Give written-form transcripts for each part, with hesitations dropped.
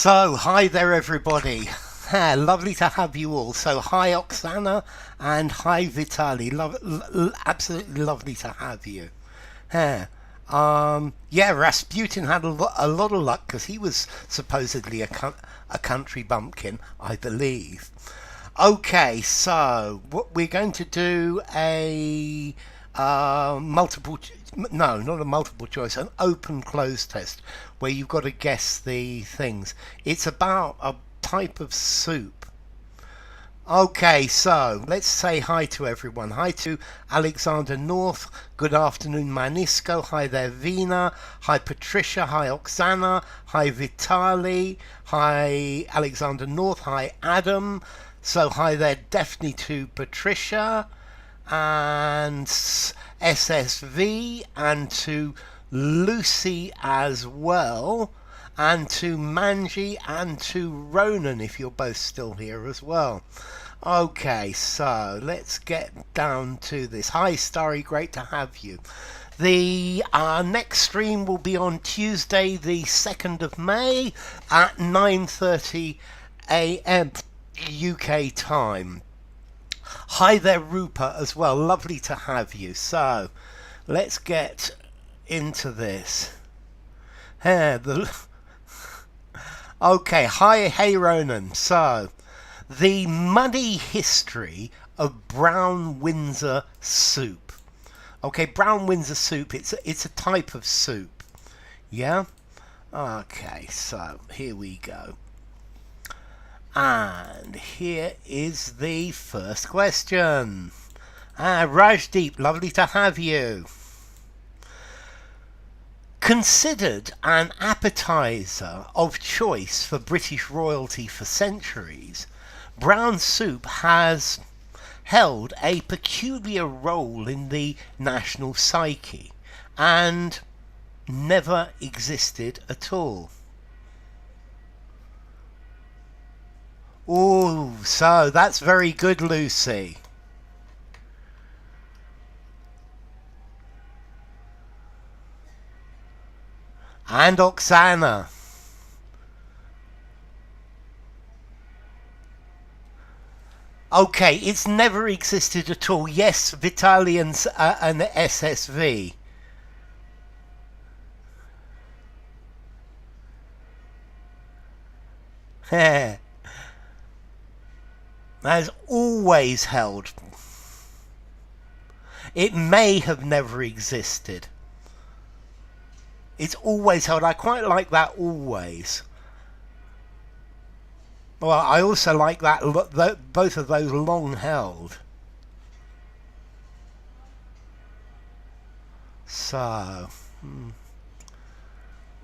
So, hi there everybody. Lovely to have you all. So, hi Oksana and hi Vitali. Absolutely lovely to have you. Yeah, Rasputin had a lot of luck because he was supposedly a country bumpkin, I believe. Okay, so what we're going to do a no, not a multiple choice, an open close test where you've got to guess the things. It's about a type of soup. Okay, so let's say hi to everyone. Hi to Alexander North. Good afternoon, Manisco. Hi there, Vina. Hi, Patricia. Hi, Oksana. Hi, Vitali. Hi, Alexander North. Hi, Adam. So hi there, definitely to Patricia and SSV and to Lucy as well, and to Manji and to Ronan if you're both still here as well. Okay, so let's get down to this. Hi Starry, great to have you. The next stream will be on Tuesday the 2nd of May at 9:30 a.m. UK time. Hi there Rupert as well, lovely to have you. So let's get into this. Okay, hi, hey Ronan. So the muddy history of Brown Windsor Soup. Okay, Brown Windsor Soup, it's a type of soup. Yeah? Okay, so here we go. And here is the first question. Rajdeep, lovely to have you. Considered an appetiser of choice for British royalty for centuries, brown soup has held a peculiar role in the national psyche and never existed at all. Oh, so that's very good, Lucy. And Oksana. Okay, it's never existed at all. Yes, Vitali and SSV. Has always held. It may have never existed. It's always held. I quite like that, always. Well, I also like that both of those, long held. So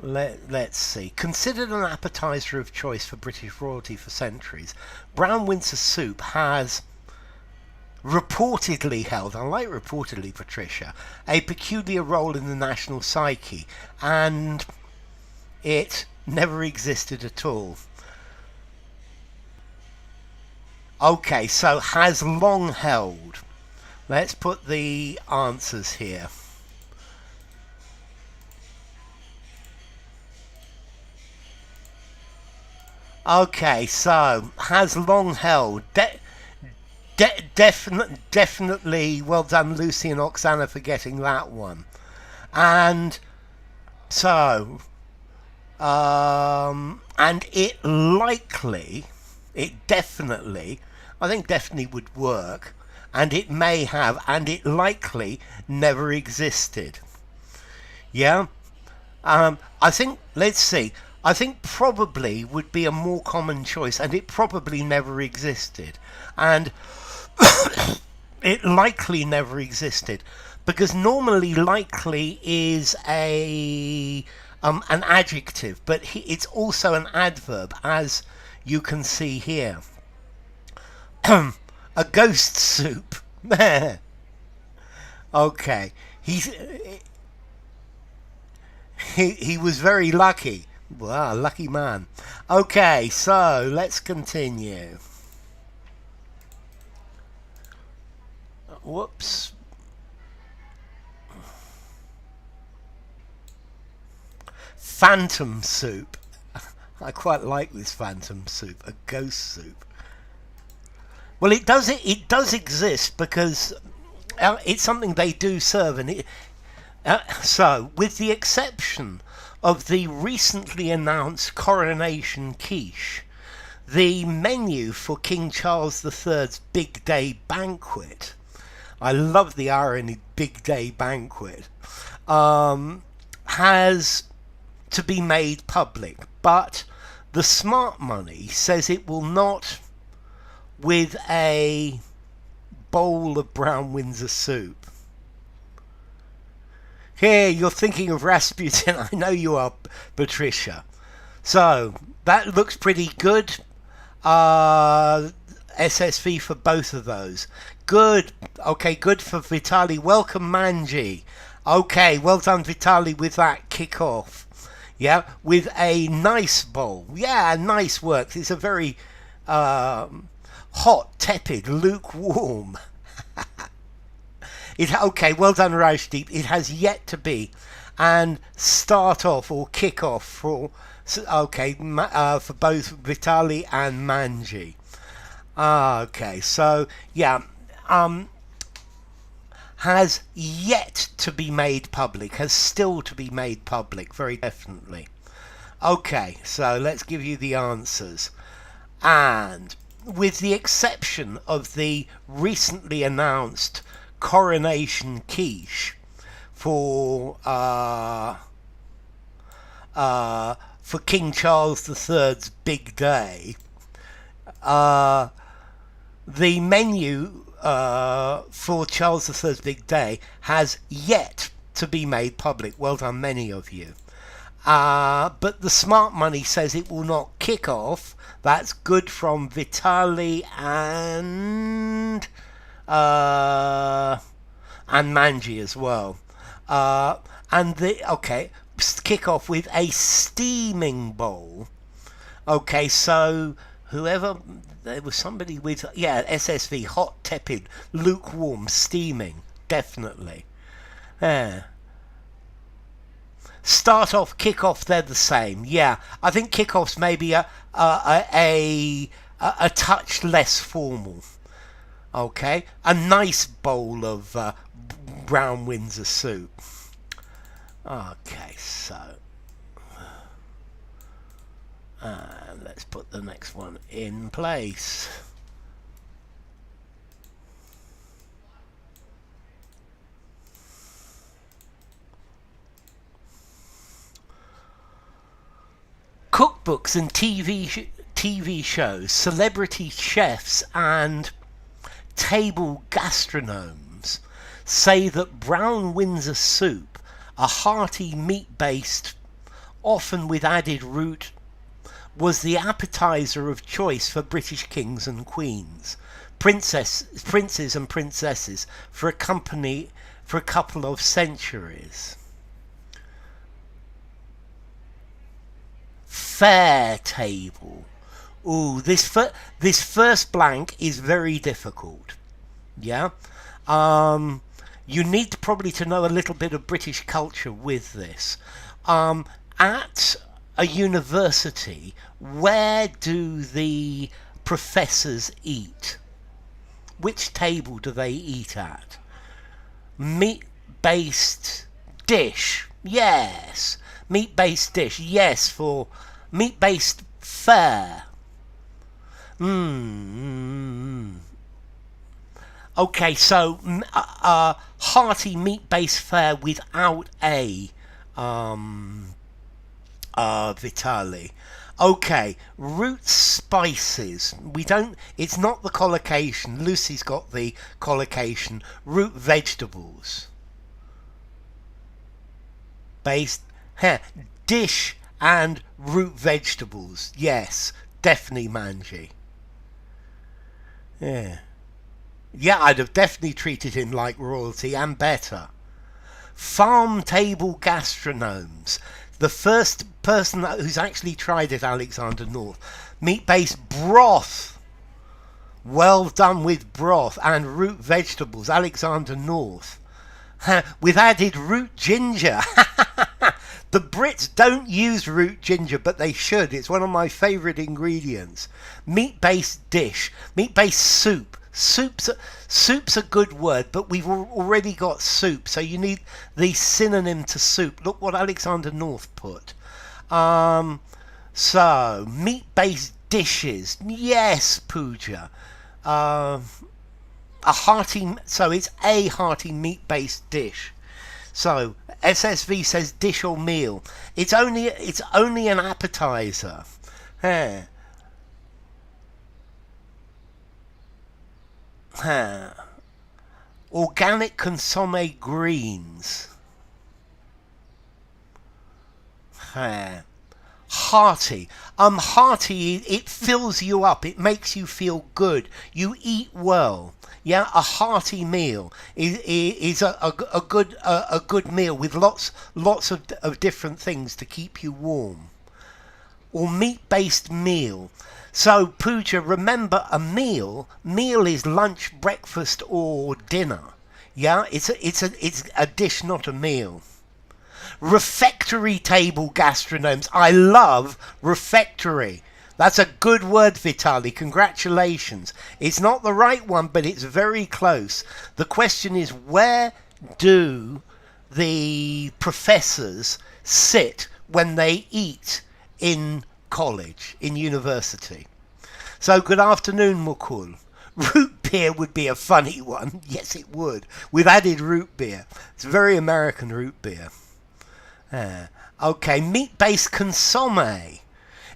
let's see. Considered an appetiser of choice for British royalty for centuries, Brown Windsor Soup has reportedly held, I like reportedly, Patricia, a peculiar role in the national psyche, and it never existed at all. Okay, so has long held. Let's put the answers here. Okay, so has long held. Definitely well done, Lucy and Oksana, for getting that one. And so, and it definitely, I think definitely would work, and it may have, and it likely never existed. Yeah? I think, let's see, I think probably would be a more common choice, and it probably never existed. And it likely never existed, because normally likely is an adjective, but it's also an adverb, as you can see here. A ghost soup. Okay, he was very lucky. Wow, lucky man. Okay, so let's continue. Whoops. Phantom soup. I quite like this phantom soup, a ghost soup. Well, it does exist because it's something they do serve, and so with the exception of the recently announced Coronation Quiche, the menu for King Charles III's Big Day Banquet, I love the irony, Big Day Banquet, has to be made public, but the smart money says it will not, with a bowl of Brown Windsor Soup. Here, you're thinking of Rasputin. I know you are, Patricia. So, that looks pretty good. SSV for both of those. Good. Okay, good for Vitali. Welcome, Manji. Okay, well done, Vitali, with that kick-off. Yeah, with a nice bowl. Yeah, nice work. It's a very hot, tepid, lukewarm. Okay, well done, Rajdeep. It has yet to be. And start off or kick off for for both Vitali and Manji. Okay, so yeah, has yet to be made public, has still to be made public, very definitely. Okay, so let's give you the answers. And with the exception of the recently announced Coronation Quiche for King Charles III's Big Day, the menu for Charles III's Big Day has yet to be made public. Well done, many of you. But the smart money says it will not kick off. That's good from Vitali and Manji as well. Kick off with a steaming bowl. Okay, so there was somebody with, SSV, hot, tepid, lukewarm, steaming, definitely. Yeah. Start off, kick off, they're the same. Yeah, I think kick-off's maybe a touch less formal. Okay, a nice bowl of Brown Windsor Soup. Okay, so let's put the next one in place. Cookbooks and TV shows, celebrity chefs and table gastronomes say that Brown Windsor Soup, a hearty meat-based, often with added root, was the appetiser of choice for British kings and queens, princes and princesses for a couple of centuries. Fair table. Ooh, this first blank is very difficult. Yeah, you need probably to know a little bit of British culture with this. At a university, where do the professors eat? Which table do they eat at? Meat-based dish. Yes. Meat-based dish. Yes, for meat-based fare. Okay, so hearty meat-based fare without a Vitali. Okay, root spices. It's not the collocation. Lucy's got the collocation. Root vegetables. Dish and root vegetables. Yes, definitely Manji. Yeah, I'd have definitely treated him like royalty and better. Farm table gastronomes. The first person who's actually tried it, Alexander North. Meat-based broth. Well done with broth and root vegetables, Alexander North. With added root ginger. The Brits don't use root ginger, but they should. It's one of my favourite ingredients. Meat-based dish. Meat-based soup. Soup's a good word, but we've already got soup, so you need the synonym to soup. Look what Alexander North put. So, meat-based dishes. Yes, Pooja. So it's a hearty meat-based dish. So SSV says dish or meal. It's only an appetizer. Organic consomme greens. Hearty. Hearty, it fills you up. It makes you feel good. You eat well. Yeah, a hearty meal is a good meal with lots of different things to keep you warm. Or meat-based meal. So Pooja, remember a meal is lunch, breakfast, or dinner. Yeah, it's a dish, not a meal. Refectory table gastronomes. I love refectory. That's a good word, Vitali. Congratulations. It's not the right one, but it's very close. The question is, where do the professors sit when they eat in college, in university? So, good afternoon, Mukul. Root beer would be a funny one. Yes, it would. We've added root beer. It's very American root beer. Okay, meat-based consomme.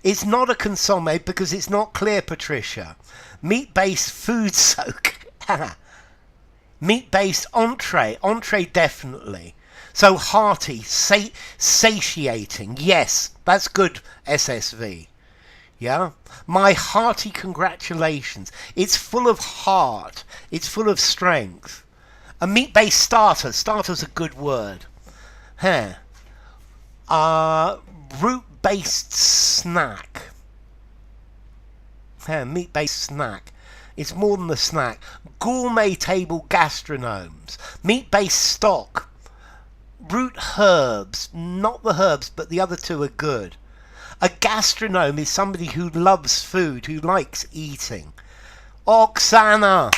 It's not a consomme because it's not clear, Patricia. Meat-based food soak. Meat-based entree. Entree, definitely. So hearty, satiating. Yes, that's good, SSV. Yeah? My hearty congratulations. It's full of heart. It's full of strength. A meat-based starter. Starter's a good word. Root-based snack. Meat-based snack. It's more than a snack. Gourmet table gastronomes. Meat-based stock. Root herbs. Not the herbs, but the other two are good. A gastronome is somebody who loves food, who likes eating. Oksana.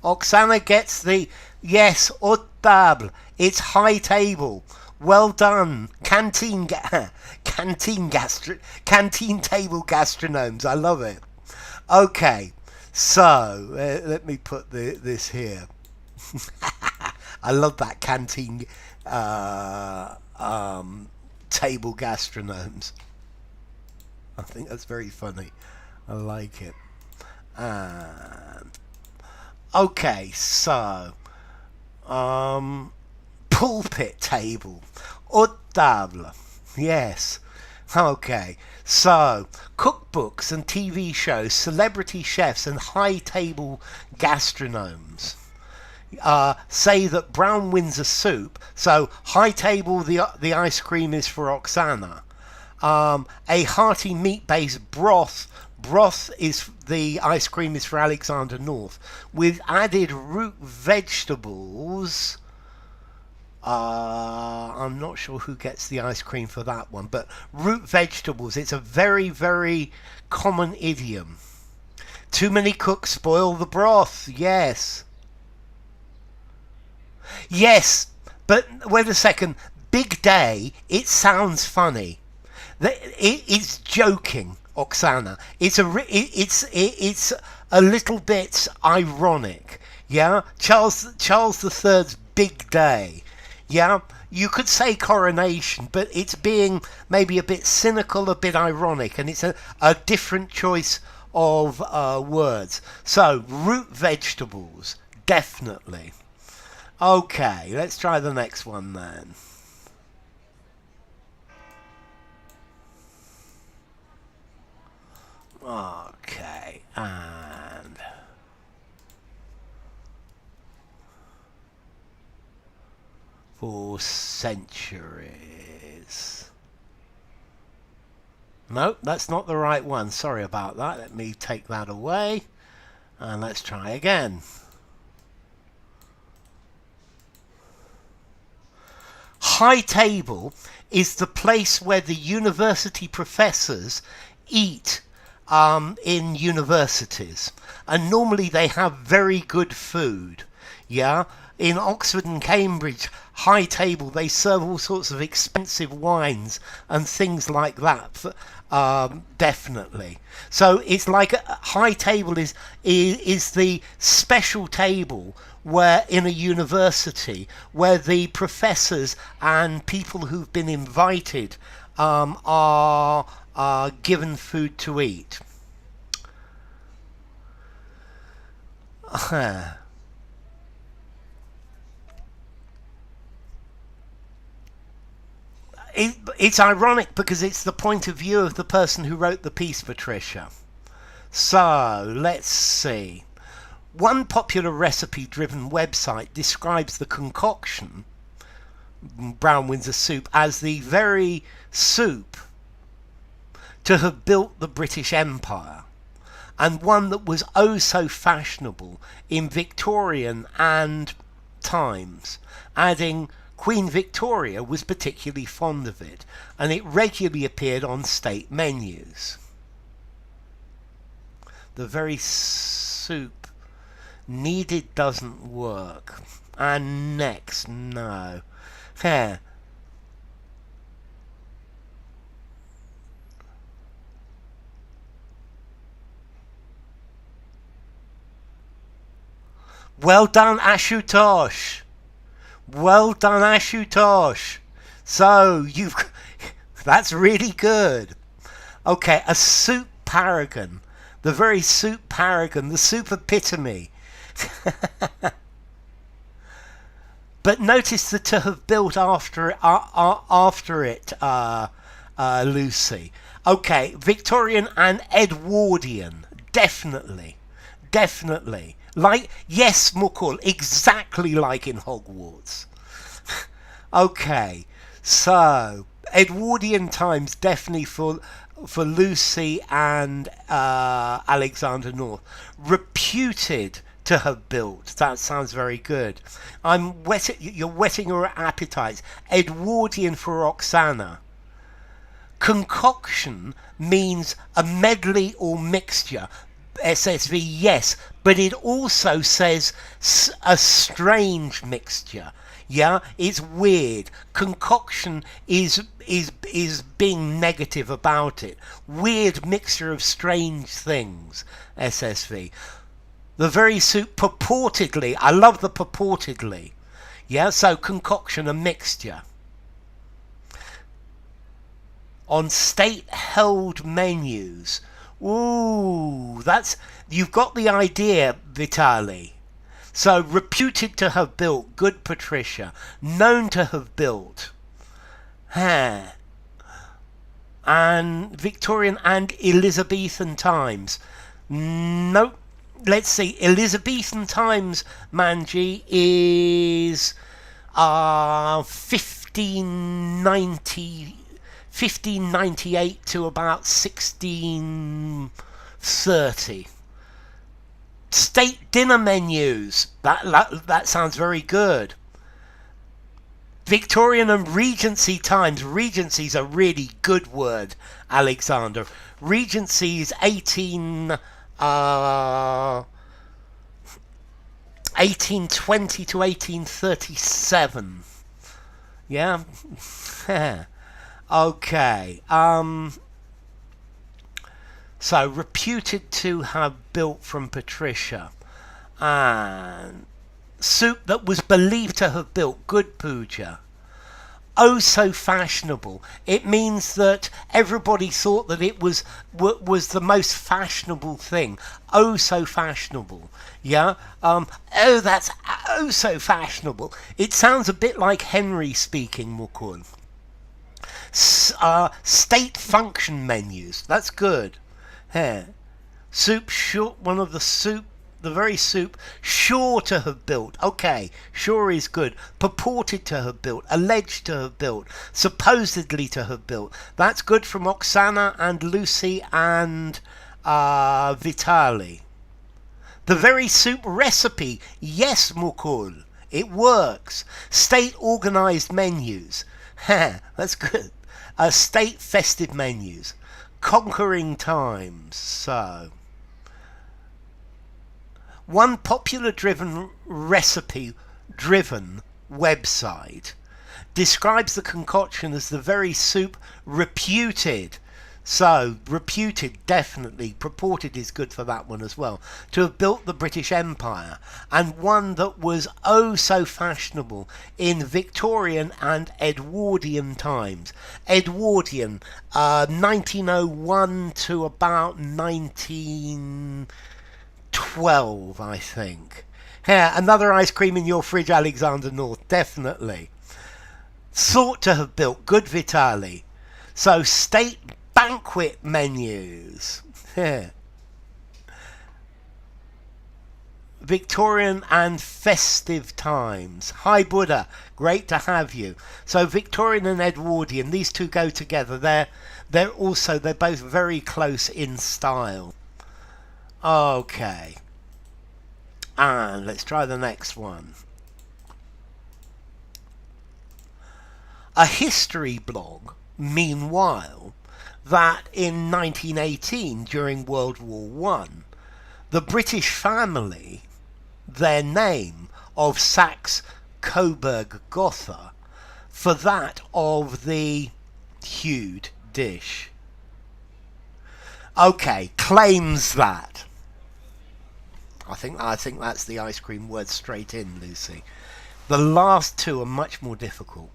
Oksana gets the yes, au table. It's high table. Well done. Canteen table gastronomes. I love it. Okay, so let me put this here. I love that canteen table gastronomes. I think that's very funny. I like it. Okay, so pulpit table, haute table. Yes. Okay, so cookbooks and TV shows, celebrity chefs and high table gastronomes say that Brown Windsor Soup, so high table, the ice cream is for Oksana. A hearty meat-based broth is the ice cream is for Alexander North. With added root vegetables, I'm not sure who gets the ice cream for that one, but root vegetables, it's a very, very common idiom. Too many cooks spoil the broth. Yes. Yes, but wait a second. Big day, it sounds funny. It's joking, Oksana. It's a little bit ironic. Yeah, Charles III's big day. Yeah, you could say coronation, but it's being maybe a bit cynical, a bit ironic, and it's a different choice of words. So, root vegetables, definitely. Okay, let's try the next one then. Okay, and for centuries. No, that's not the right one. Sorry about that. Let me take that away. And let's try again. High table is the place where the university professors eat in universities, and normally they have very good food. Yeah, in Oxford and Cambridge, high table, they serve all sorts of expensive wines and things like that. Definitely. So it's like a high table is the special table where in a university where the professors and people who've been invited are given food to eat. It's ironic because it's the point of view of the person who wrote the piece, Patricia. So, let's see. One popular recipe-driven website describes the concoction, Brown Windsor Soup, as the very soup to have built the British Empire, and one that was oh so fashionable in Victorian and times, adding Queen Victoria was particularly fond of it, and it regularly appeared on state menus. The very soup needed doesn't work. And next, no. Here. Well done, Ashutosh. Well done, Ashutosh. So, that's really good. Okay, a soup paragon. The very soup paragon, the soup epitome. But notice the to have built after it, Lucy. Okay, Victorian and Edwardian. Definitely. Definitely. Like, yes, Mukul, exactly like in Hogwarts. Okay, so Edwardian times definitely for Lucy and Alexander North. Reputed to have built. That sounds very good. You're whetting your appetite. Edwardian for Roxana. Concoction means a medley or mixture. SSV, yes, but it also says a strange mixture. Yeah, it's weird. Concoction is being negative about it. Weird mixture of strange things. SSV. The very soup purportedly. I love the purportedly. Yeah, so concoction, a mixture. On state-held menus. Ooh, you've got the idea, Vitali. So, reputed to have built, good Patricia. Known to have built. And Victorian and Elizabethan times. Nope. Let's see. Elizabethan times, Manji, is 1598 to about 1630. State dinner menus. That sounds very good. Victorian and Regency times. Regency's a really good word, Alexander. Regency's 1820 to 1837. Yeah. Okay. So, reputed to have built from Patricia. And soup that was believed to have built, good Pooja. Oh, so fashionable. It means that everybody thought that it was the most fashionable thing. Oh, so fashionable. Yeah. Oh, that's oh so fashionable. It sounds a bit like Henry speaking, Mukul. State function menus. That's good. Here. Soup short. One of the very soup, sure to have built. Okay, sure is good. Purported to have built. Alleged to have built. Supposedly to have built. That's good from Oksana and Lucy and Vitali. The very soup recipe. Yes, Mukul. It works. State organised menus. That's good. State festive menus. Conquering times. So, one popular recipe driven website describes the concoction as the very soup reputed. So, reputed, definitely, purported is good for that one as well, to have built the British Empire, and one that was oh so fashionable in Victorian and Edwardian times. Edwardian, 1901 to about 1912, I think. Yeah, another ice cream in your fridge, Alexander North, definitely. Thought to have built, good Vitali. So, state banquet menus. Victorian and festive times. Hi Buddha, great to have you. So Victorian and Edwardian, these two go together. They're both very close in style. Okay. And let's try the next one. A history blog, meanwhile, that in 1918, during World War One, the British family, their name of Saxe-Coburg-Gotha, for that of the hued dish. Okay, claims that. I think that's the ice cream word straight in, Lucy. The last two are much more difficult.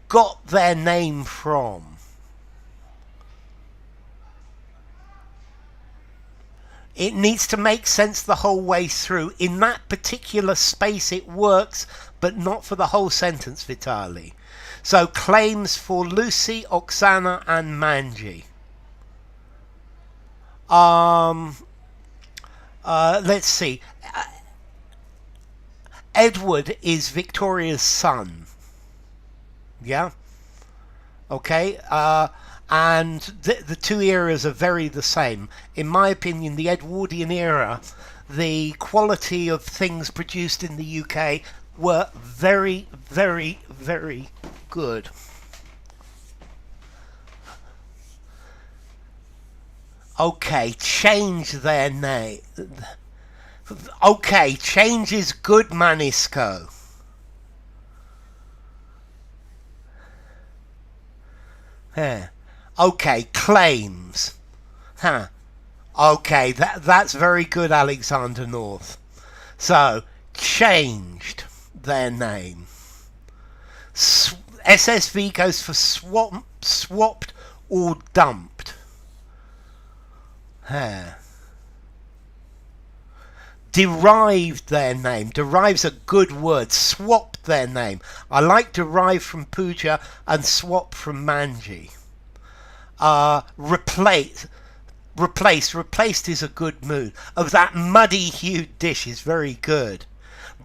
Got their name from. It needs to make sense the whole way through. In that particular space it works, but not for the whole sentence, Vitali. So claims for Lucy, Oksana and Manji. Let's see. Edward is Victoria's son. Yeah? Okay? And the two eras are very the same. In my opinion, the Edwardian era, the quality of things produced in the UK were very, very, very good. Okay, change their name. Okay, change is good, Manisco. Yeah. Okay, claims. Huh. Okay, that's very good, Alexander North. So, changed their name. SSV goes for swapped or dumped. Huh. Derived their name. Derive's a good word. Swapped their name. I like derive from Pooja and swap from Manji. Replaced is a good mood. Oh, that muddy hued dish is very good.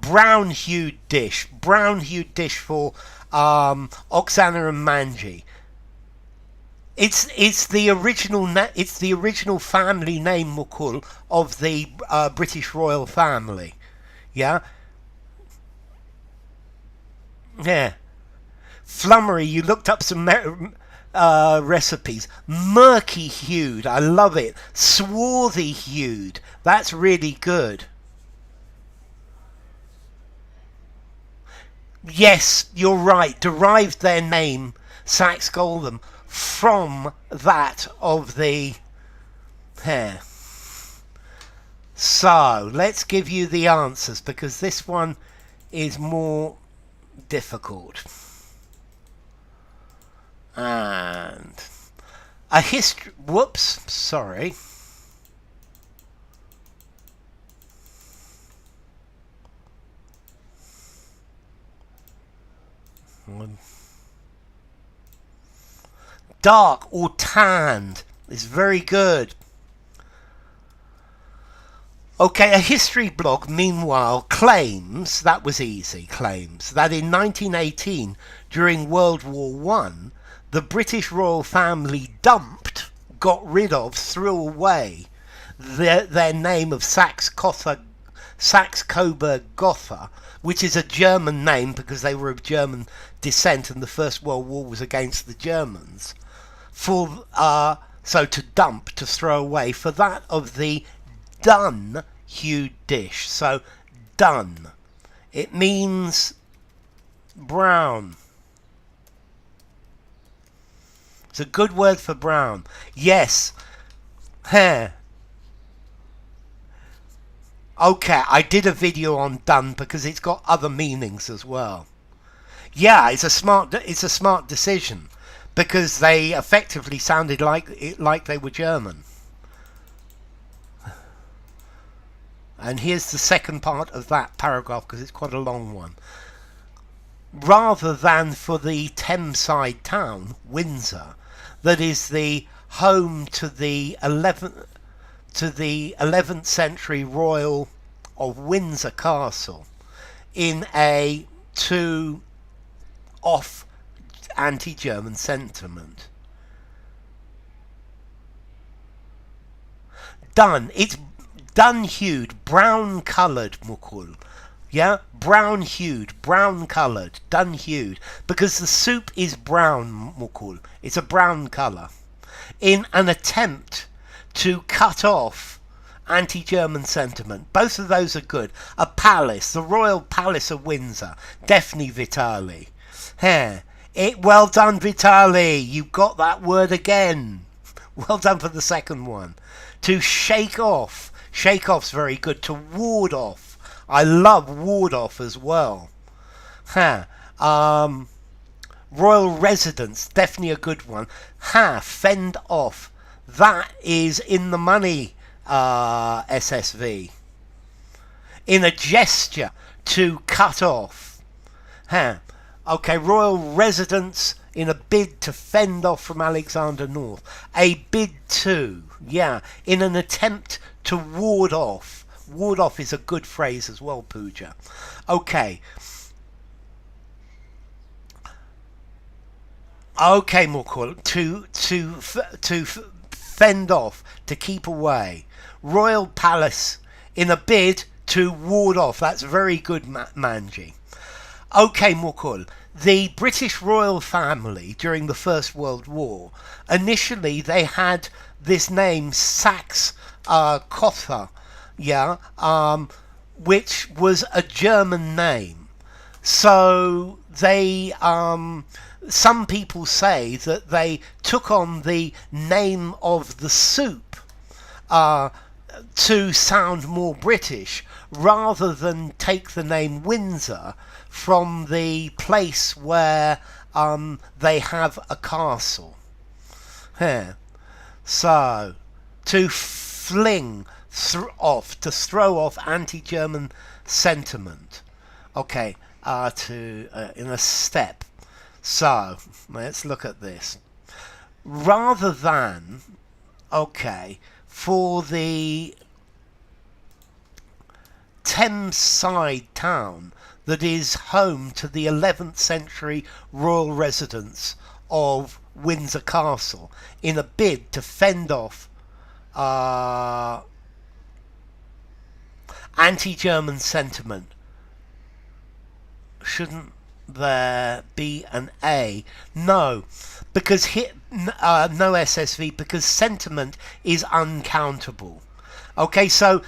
Brown hued dish for Oksana and Manji. It's the original family name, Mukul, of the British royal family. Yeah. Yeah. Flummery, you looked up some recipes. Murky hued, I love it. Swarthy hued, that's really good. Yes, you're right. Derived their name, Saxe-Goldham, from that of the hair. So let's give you the answers, because this one is more difficult. And a history. Whoops, sorry. Dark or tanned is very good. Okay, a history blog, meanwhile, claims, that was easy, claims that in 1918, during World War One, the British royal family dumped, got rid of, threw away their name of Saxe-Coburg-Gotha Saxe-Coburg-Gotha, which is a German name because they were of German descent and the First World War was against the Germans, for so to dump, to throw away, for that of the dun-hued dish. So dun, it means brown. It's a good word for brown. Yes. Hair. Okay, I did a video on done because it's got other meanings as well. Yeah, it's a smart decision because they effectively sounded like they were German. And here's the second part of that paragraph because it's quite a long one. Rather than for the Thameside town, Windsor, that is the home to the 11th century Royal of Windsor Castle, in a off anti-German sentiment. Dun, it's dun-hued, brown-coloured, Mukul. Yeah, brown-hued, brown-coloured, dun-hued, because the soup is brown, Mukul. It's a brown colour. In an attempt to cut off anti-German sentiment. Both of those are good. A palace, the Royal Palace of Windsor, definitely Vitali. Well done, Vitali. You got that word again. Well done for the second one. To shake off. Shake off's very good. To ward off. I love ward off as well. Royal residence, definitely a good one. Fend off. That is in the money, SSV. In a gesture, to cut off. Okay, royal residence in a bid to fend off from Alexander North. A bid to, yeah, in an attempt to ward off. Ward off is a good phrase as well, Pooja. Okay. Okay, Mukul. To fend off, to keep away. Royal palace in a bid to ward off. That's very good, Manji. Okay, Mukul. The British royal family during the First World War, initially they had this name Saxe-Gotha, which was a German name. So they, some people say that they took on the name of the soup to sound more British, rather than take the name Windsor from the place where they have a castle. So, to fling off, to throw off anti-German sentiment. Okay, in a step. So, let's look at this. Rather than, okay, for the Thameside town that is home to the 11th century royal residence of Windsor Castle, in a bid to fend off anti-German sentiment. Shouldn't there be an A? No, because no SSV, because sentiment is uncountable. Okay, so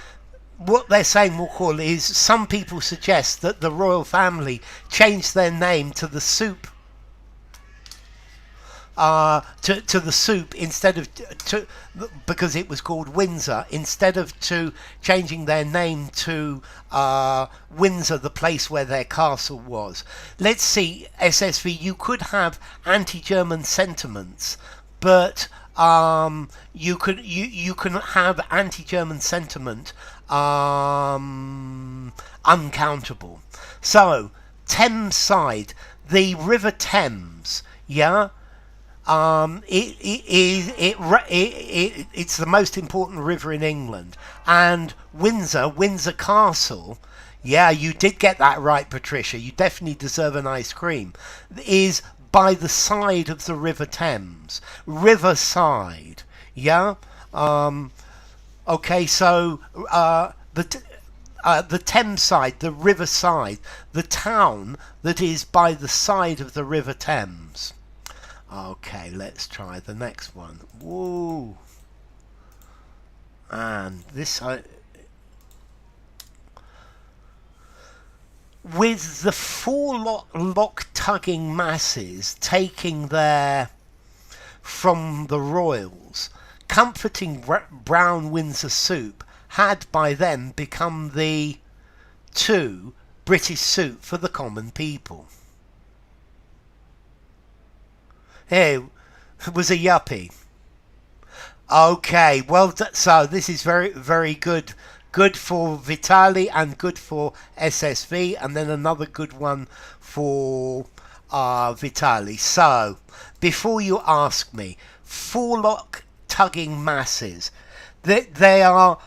what they're saying, Mukul, is some people suggest that the royal family changed their name to the soup, to the soup instead of because it was called Windsor, instead of to changing their name to Windsor, the place where their castle was. Let's see, SSV, you could have anti-German sentiments, but you can have anti-German sentiment uncountable. So Thameside, the River Thames, yeah. It's the most important river in England, and Windsor Castle, yeah, you did get that right, Patricia, you definitely deserve an ice cream, is by the side of the River Thames, riverside, yeah. Okay, so the Thames side, the river side, the town that is by the side of the River Thames. Okay, let's try the next one. Woo! And this, with the forelock tugging masses taking their from the royals, comforting Brown Windsor Soup had by then become the British soup for the common people. Hey, it was a yuppie. Okay, well, so this is very, very good. Good for Vitali and good for SSV, and then another good one for Vitali. So, before you ask me, forelock tugging masses, they are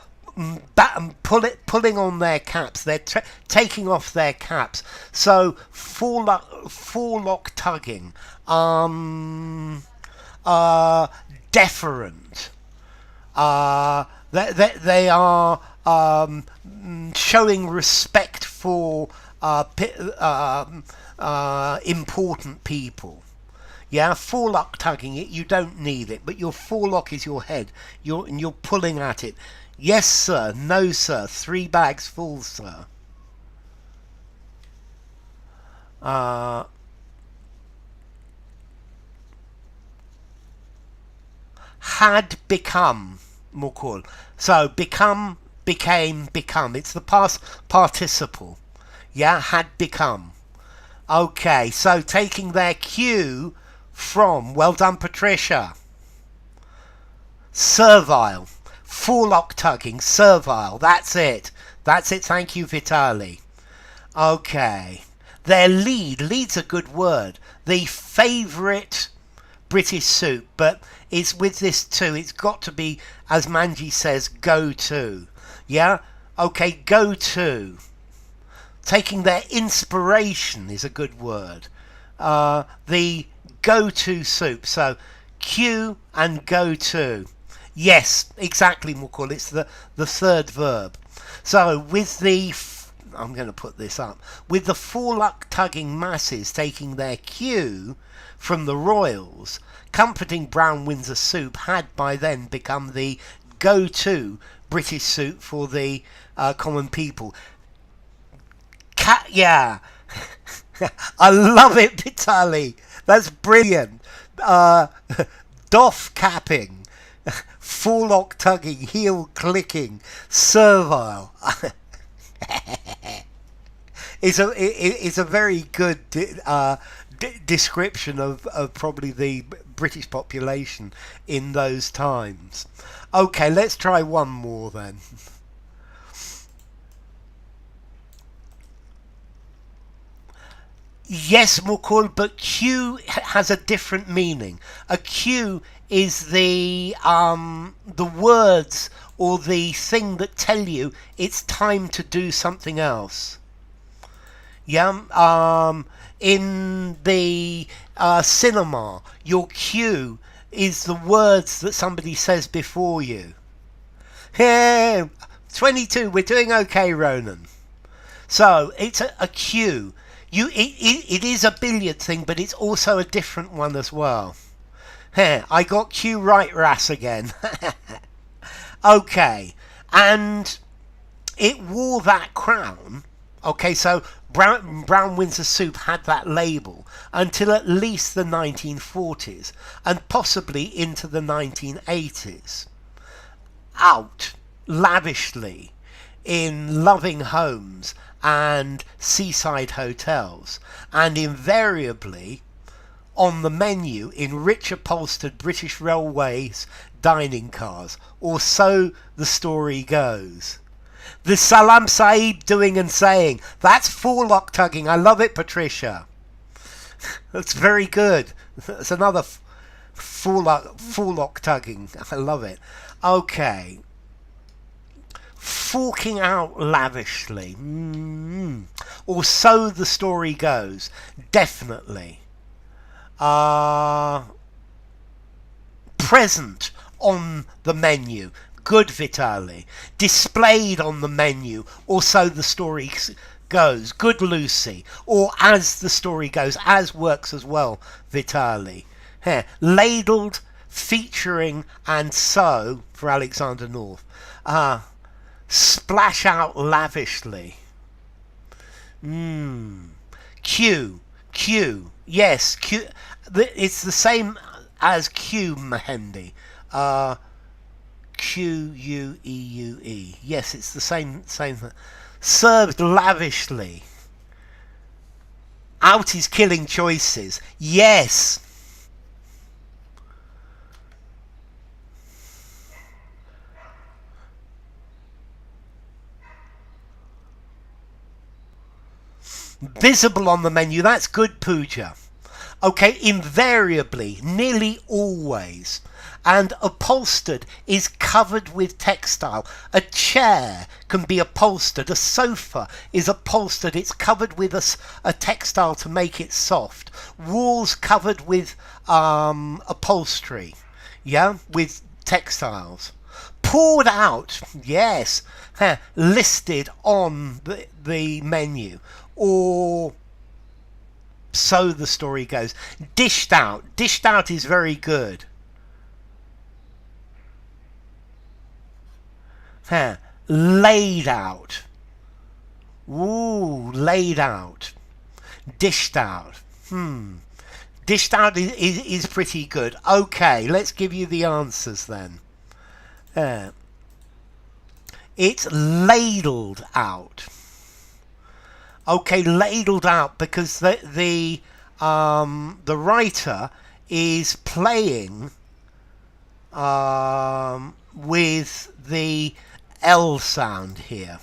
pulling on their caps. They're taking off their caps. So forelock tugging, deferent. They are showing respect for important people. Yeah, forelock tugging it, you don't need it, but your forelock is your head. You're pulling at it. Yes, sir. No, sir. 3 bags full, sir. Had become, more cool. So become, became, become. It's the past participle. Yeah, had become. Okay, so taking their cue from, well done, Patricia. Servile. Forelock tugging, servile. That's it. That's it. Thank you, Vitali. Okay. Their lead's a good word. The favourite British soup, but it's with this too. It's got to be, as Manji says, go to. Yeah? Okay, go to. Taking their inspiration is a good word. The go-to soup. So, cue and go to. Yes, exactly, Mukul. It's the third verb. So, with the... I'm going to put this up. With the forelock tugging masses taking their cue from the royals, comforting Brown Windsor Soup had by then become the go-to British soup for the common people. Yeah. I love it, Vitali. That's brilliant. Doff capping, forelock tugging, heel clicking, servile. It's a very good description of probably the British population in those times. Okay, let's try one more then. Yes, Mukul, but cue has a different meaning. A cue is the words or the thing that tell you it's time to do something else. Yeah. In the cinema, your cue is the words that somebody says before you. Hey, 22. We're doing okay, Ronan. So it's a cue. It is a billiard thing, but it's also a different one as well. I got cue right, Ras, again. Okay, and it wore that crown. Okay, so Brown Windsor Soup had that label until at least the 1940s and possibly into the 1980s. Out lavishly in loving homes and seaside hotels, and invariably on the menu in rich upholstered British Railways dining cars, or so the story goes. The Salam Sahib doing and saying, that's forelock tugging. I love it, Patricia. That's very good. That's another forelock tugging. I love it. Okay. Forking out lavishly. Or so the story goes. Definitely. Present on the menu. Good, Vitali. Displayed on the menu, or so the story goes. Good, Lucy. Or as the story goes. As works as well, Vitali. Here. Ladled, featuring, and so, for Alexander North. Splash out lavishly. Q. Yes, Q. It's the same as Q, Mehendi. Queue. Yes, it's the same thing. Served lavishly. Out is killing choices. Yes. Visible on the menu. That's good, Pooja. Okay, invariably, nearly always. And upholstered is covered with textile. A chair can be upholstered. A sofa is upholstered. It's covered with a textile to make it soft. Walls covered with upholstery. Yeah, with textiles. Poured out, yes, listed on the menu. Or so the story goes. Dished out. Dished out is very good. Laid out. Ooh, laid out. Dished out. Dished out is pretty good. Okay, let's give you the answers then. It's ladled out. Okay, ladled out because the writer is playing with the L sound here.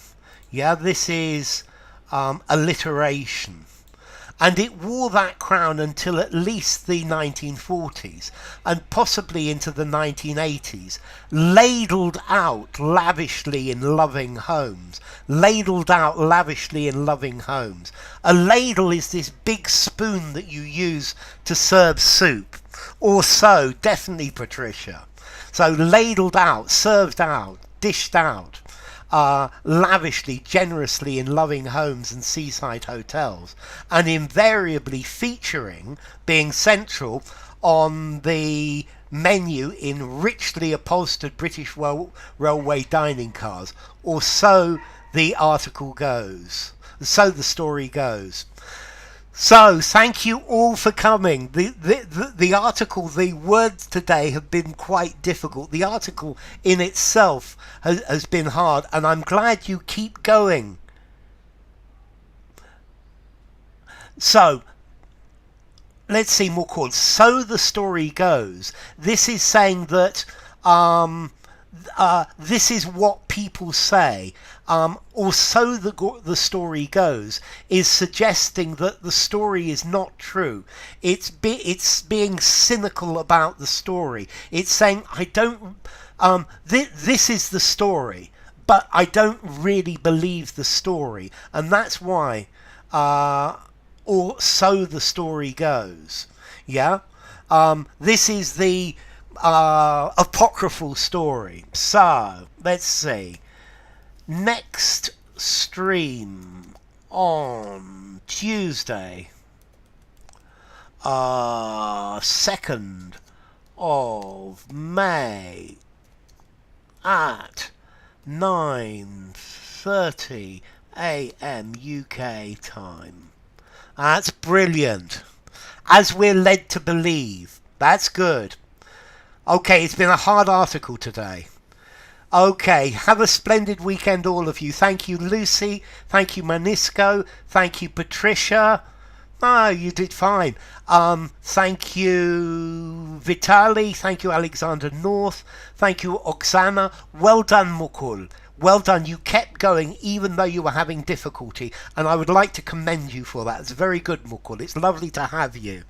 Yeah, this is alliteration. And it wore that crown until at least the 1940s and possibly into the 1980s. Ladled out lavishly in loving homes. Ladled out lavishly in loving homes. A ladle is this big spoon that you use to serve soup. Or so, definitely, Patricia. So ladled out, served out, dished out. Lavishly, generously in loving homes and seaside hotels, and invariably featuring, being central on the menu in richly upholstered British Railway dining cars, or so the article goes, so the story goes. So, thank you all for coming. The article, the words today have been quite difficult. The article in itself has been hard, and I'm glad you keep going. So, let's see more chords. So the story goes. This is saying that this is what people say. Or so the story goes, is suggesting that the story is not true. It's being cynical about the story. It's saying, I don't, this is the story, but I don't really believe the story. And that's why, or so the story goes. Yeah? This is the apocryphal story. So, let's see. Next stream on Tuesday, 2nd of May at 9:30 AM UK time. That's brilliant. As we're led to believe. That's good. Okay, it's been a hard article today. Okay, have a splendid weekend, all of you. Thank you, Lucy. Thank you, Manisco. Thank you, Patricia. Oh, you did fine. Thank you, Vitali. Thank you, Alexander North. Thank you, Oksana. Well done, Mukul. Well done. You kept going even though you were having difficulty, and I would like to commend you for that. It's very good, Mukul. It's lovely to have you.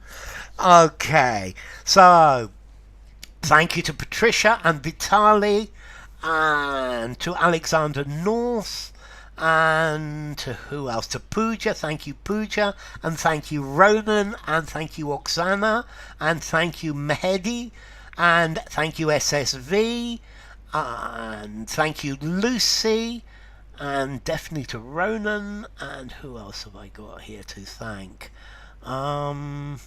Okay, so thank you to Patricia and Vitali, and to Alexander North, and to who else? To Pooja. Thank you, Pooja, and thank you, Ronan, and thank you, Oksana, and thank you, Mehedi, and thank you, SSV, And thank you, Lucy, and definitely to Ronan. And who else have I got here to thank? And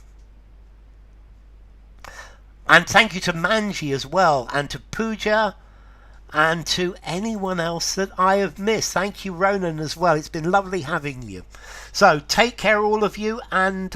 thank you to Manji as well, and to Pooja, and to anyone else that I have missed. Thank you, Ronan, as well. It's been lovely having you. So take care, all of you, and